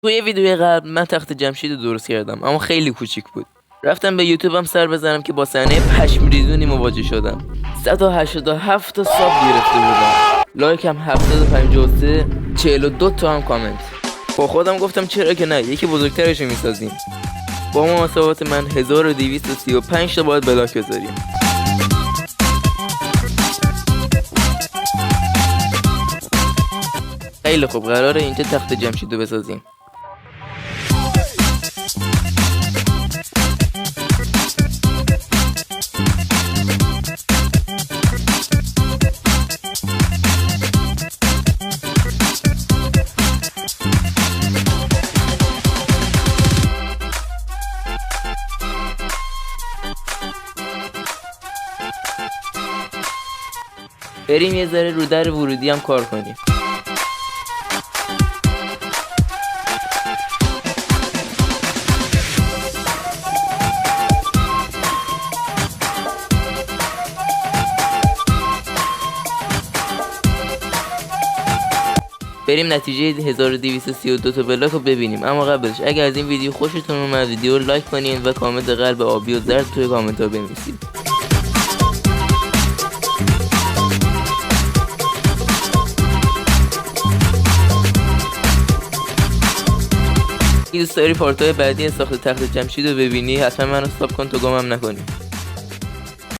توی ویدیوی قبل من تخت جمشید رو درست کردم اما خیلی کوچیک بود. رفتم به یوتیوبم سر بزنم که با صحنه پشمریزونی مواجه شدم. 187 تا ساب گرفته بودم، لایکم 753، 42 تا هم کامنت. با خودم گفتم چرا که نه، یکی بزرگترش رو میسازیم. با محاسبات من 1235 تا باید بلاک بذاریم. خیلی خوب، قراره اینجا تخت جمشید رو بسازیم. بریم یه ذره رو در ورودی هم کار کنیم. بریم نتیجه 1232 تا بلاک رو ببینیم. اما قبلش اگر از این ویدیو خوشتون اومد ویدیو رو لایک کنین و کامنت قلب آبی و زرد توی کامنت ها بنویسید. اگه دوست داری پارت‌های بعدی ساخت تخت جمشید رو ببینی حتما منو ساب کن تا گمم نکنی.